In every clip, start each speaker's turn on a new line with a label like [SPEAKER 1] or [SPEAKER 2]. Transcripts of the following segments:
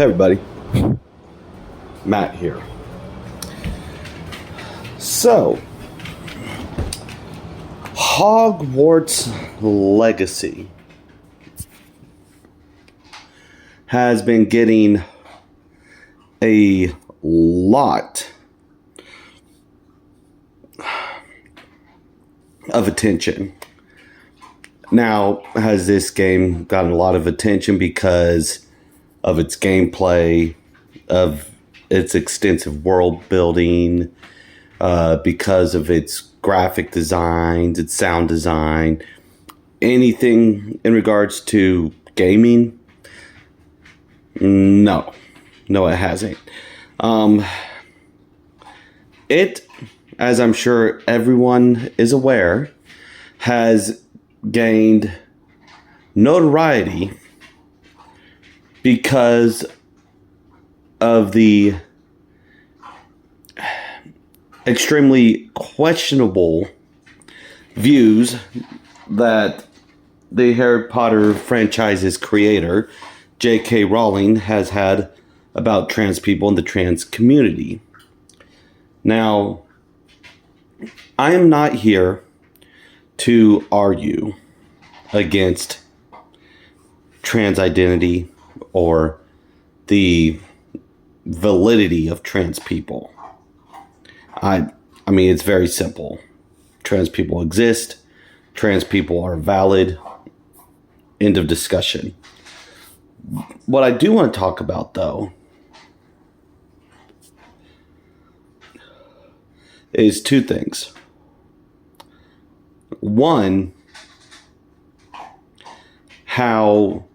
[SPEAKER 1] Hey everybody, Matt here. So, Hogwarts Legacy has been getting a lot of attention. Now, has this game gotten a lot of attention because of its gameplay, of its extensive world building, because of its graphic designs, its sound design, anything in regards to gaming? No, it hasn't. It, as I'm sure everyone is aware, has gained notoriety because of the extremely questionable views that the Harry Potter franchise's creator, JK Rowling, has had about trans people and the trans community. Now, I am not here to argue against trans identity or the validity of trans people. I mean, it's very simple. Trans people exist. Trans people are valid. End of discussion. What I do want to talk about, though, is two things. One, how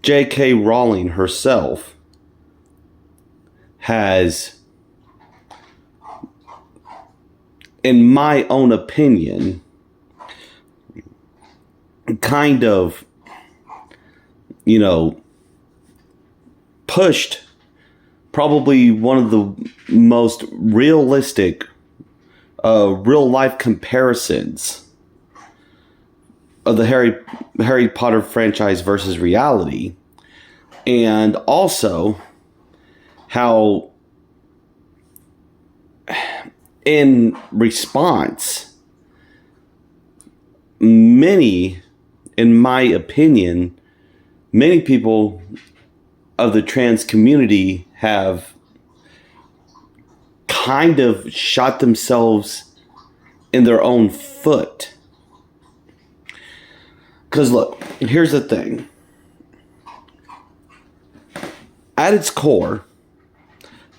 [SPEAKER 1] JK Rowling herself has, in my own opinion, kind of, pushed probably one of the most realistic real life comparisons of the Harry Potter franchise versus reality, and also how in response, many, in my opinion, many people of the trans community have kind of shot themselves in their own foot. Because look, here's the thing. At its core,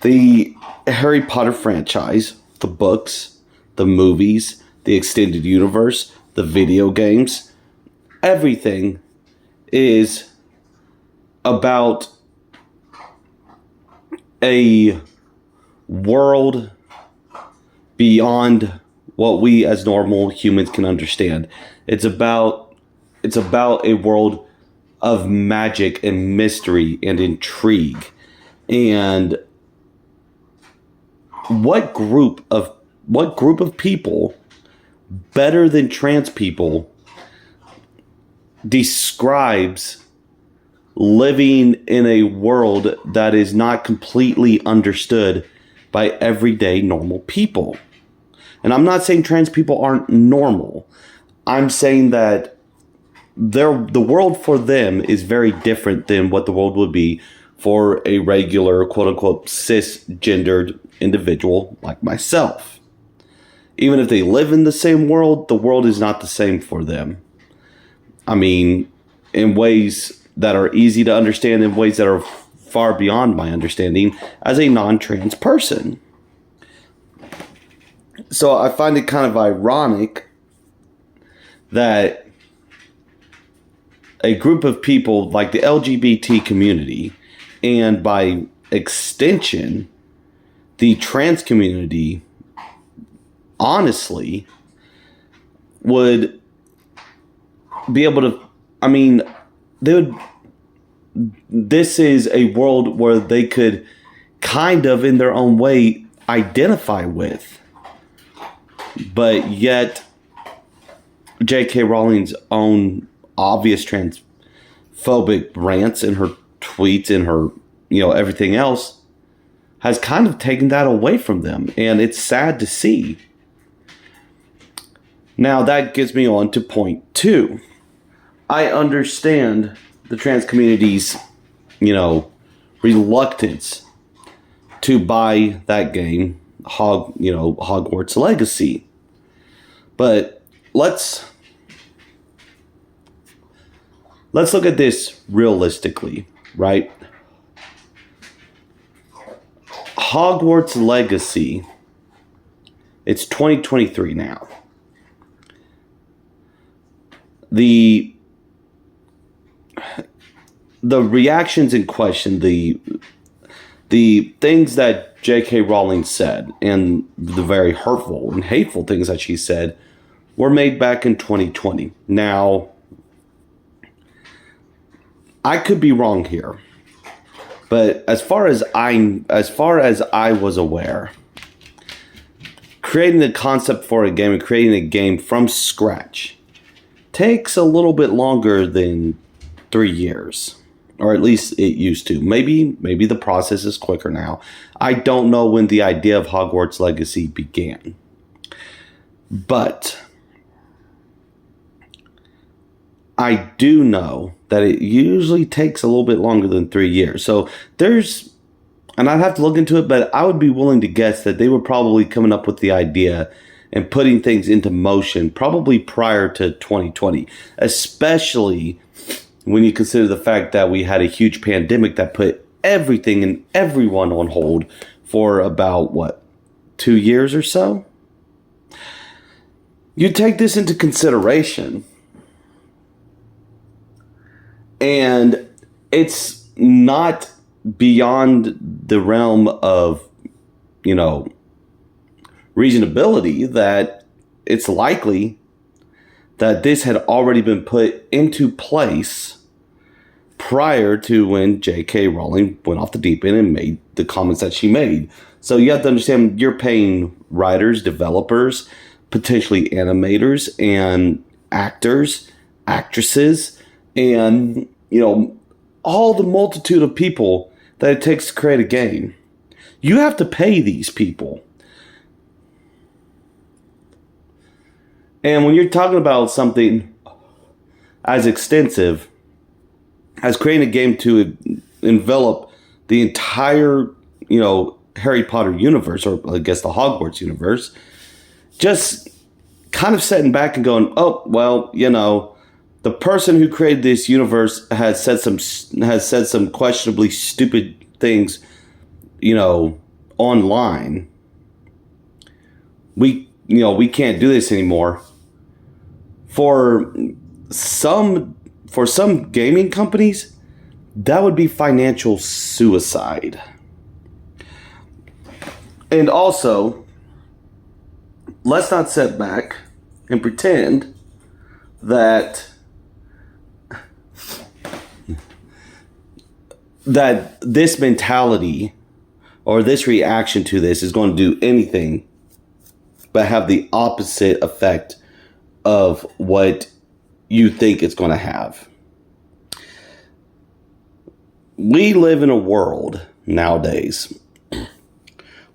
[SPEAKER 1] the Harry Potter franchise, the books, the movies, the extended universe, the video games, everything is about a world beyond what we as normal humans can understand. It's about a world of magic and mystery and intrigue. And what group of people better than trans people describes living in a world that is not completely understood by everyday normal people? And I'm not saying trans people aren't normal. I'm saying that the world for them is very different than what the world would be for a regular, quote unquote, cisgendered individual like myself. Even if they live in the same world, the world is not the same for them. I mean, in ways that are easy to understand, in ways that are far beyond my understanding as a non-trans person. So I find it kind of ironic that a group of people like the LGBT community, and by extension, the trans community, honestly, would be able to, this is a world where they could kind of, in their own way, identify with. But yet, JK Rowling's own obvious transphobic rants in her tweets, in her everything else has kind of taken that away from them. And it's sad to see. Now, that gets me on to point 2. I understand the trans community's, reluctance to buy that game, Hogwarts Legacy. But let's look at this realistically, right? Hogwarts Legacy, it's 2023 now. The reactions in question, the things that JK Rowling said, and the very hurtful and hateful things that she said, were made back in 2020. Now, I could be wrong here, but as far as I was aware, creating the concept for a game and creating a game from scratch takes a little bit longer than 3 years, or at least it used to. Maybe the process is quicker now. I don't know when the idea of Hogwarts Legacy began, but I do know that it usually takes a little bit longer than 3 years. So and I'd have to look into it, but I would be willing to guess that they were probably coming up with the idea and putting things into motion probably prior to 2020, especially when you consider the fact that we had a huge pandemic that put everything and everyone on hold for about, 2 years or so? You take this into consideration, and it's not beyond the realm of, reasonability that it's likely that this had already been put into place prior to when JK Rowling went off the deep end and made the comments that she made. So you have to understand, you're paying writers, developers, potentially animators, and actors, actresses, and, all the multitude of people that it takes to create a game. You have to pay these people. And when you're talking about something as extensive as creating a game to envelop the entire, Harry Potter universe, or I guess the Hogwarts universe, just kind of sitting back and going, oh, well, the person who created this universe has said some questionably stupid things, online. We can't do this anymore. For some gaming companies, that would be financial suicide. And also, let's not sit back and pretend that this mentality or this reaction to this is going to do anything but have the opposite effect of what you think it's going to have. We live in a world nowadays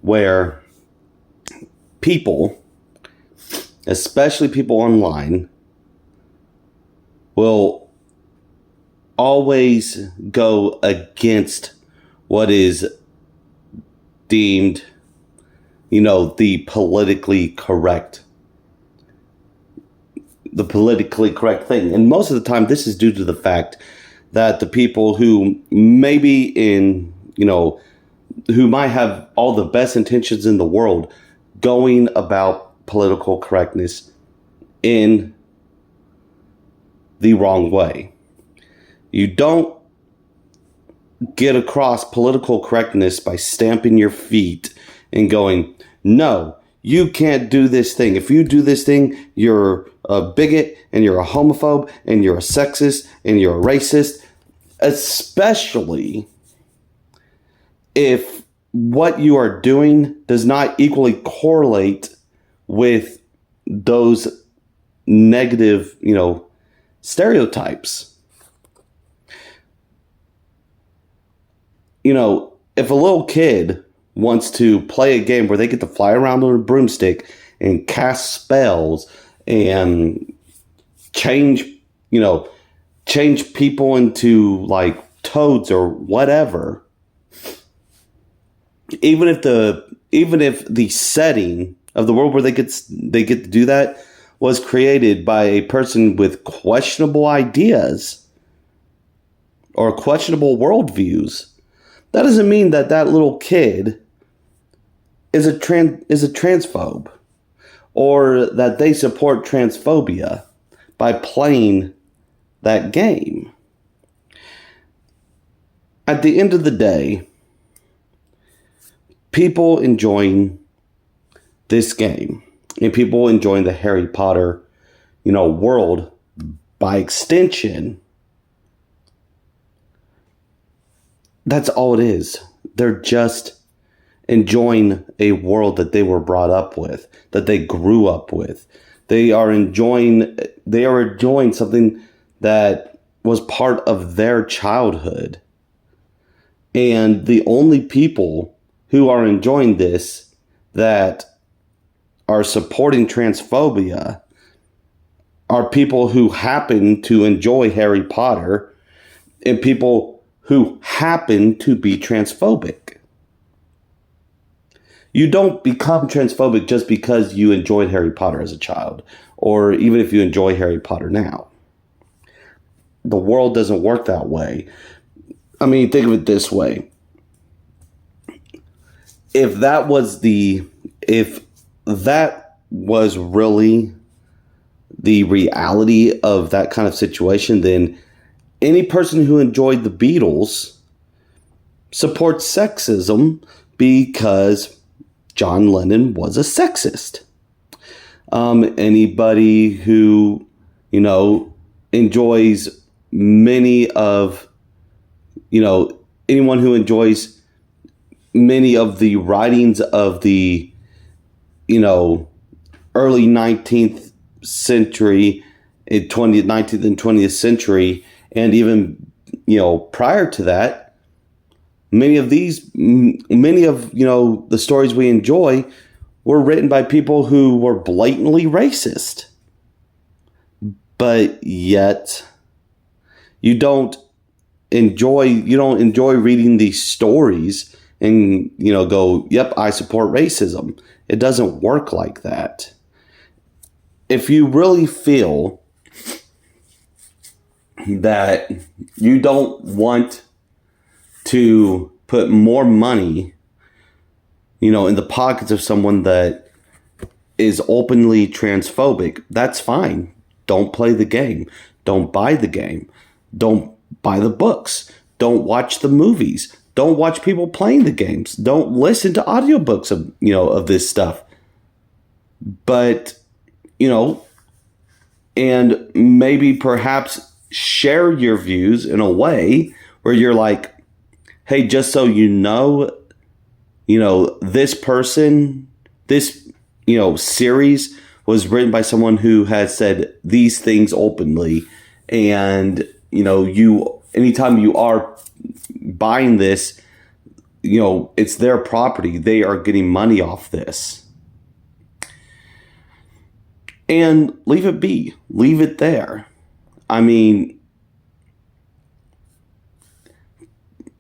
[SPEAKER 1] where people, especially people online, will always go against what is deemed, the politically correct thing. And most of the time, this is due to the fact that the people who maybe who might have all the best intentions in the world going about political correctness in the wrong way. You don't get across political correctness by stamping your feet and going, no, you can't do this thing. If you do this thing, you're a bigot and you're a homophobe and you're a sexist and you're a racist, especially if what you are doing does not equally correlate with those negative, stereotypes. if a little kid wants to play a game where they get to fly around on a broomstick and cast spells and change, you know, change people into like toads or whatever, even if the setting of the world where they get to do that was created by a person with questionable ideas or questionable worldviews, that doesn't mean that little kid is a transphobe or that they support transphobia by playing that game. At the end of the day, people enjoying this game and people enjoying the Harry Potter, world by extension, that's all it is. They're just enjoying a world that they were brought up with, that they grew up with. They are enjoying something that was part of their childhood. And the only people who are enjoying this that are supporting transphobia are people who happen to enjoy Harry Potter and people who happen to be transphobic. You don't become transphobic just because you enjoyed Harry Potter as a child, or even if you enjoy Harry Potter now. The world doesn't work that way. I mean, think of it this way. If that was really the reality of that kind of situation, then any person who enjoyed the Beatles supports sexism because John Lennon was a sexist. Anybody who, enjoys anyone who enjoys many of the writings of the, early 19th century, 19th and 20th century, and even, prior to that, many of the stories we enjoy were written by people who were blatantly racist. But yet you don't enjoy reading these stories and, go, yep, I support racism. It doesn't work like that. If you really feel that you don't want to put more money, in the pockets of someone that is openly transphobic, that's fine. Don't play the game. Don't buy the game. Don't buy the books. Don't watch the movies. Don't watch people playing the games. Don't listen to audiobooks of this stuff. But, and maybe perhaps share your views in a way where you're like, hey, just so this person, this, series was written by someone who has said these things openly. And, anytime you are buying this, it's their property. They are getting money off this. And leave it be. Leave it there. I mean,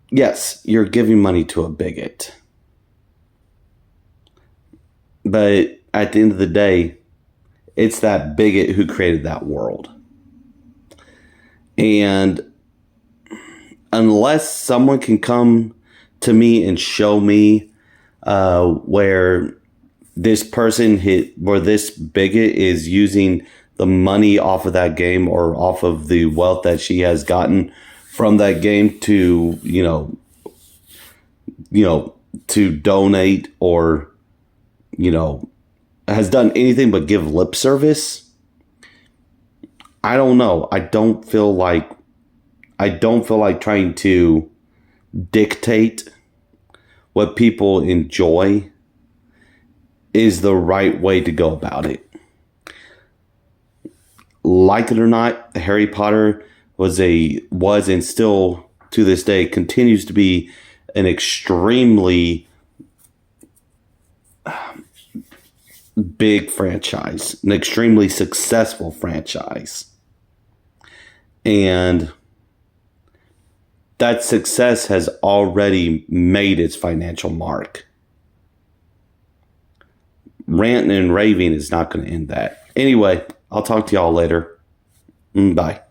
[SPEAKER 1] yes, you're giving money to a bigot. But at the end of the day, it's that bigot who created that world. And unless someone can come to me and show me where this bigot is using the money off of that game or off of the wealth that she has gotten from that game to, to donate or, has done anything but give lip service, I don't know. I don't feel like trying to dictate what people enjoy is the right way to go about it. Like it or not, Harry Potter was and still to this day continues to be an extremely big franchise, an extremely successful franchise. And that success has already made its financial mark. Ranting and raving is not going to end that. Anyway, I'll talk to y'all later. Bye.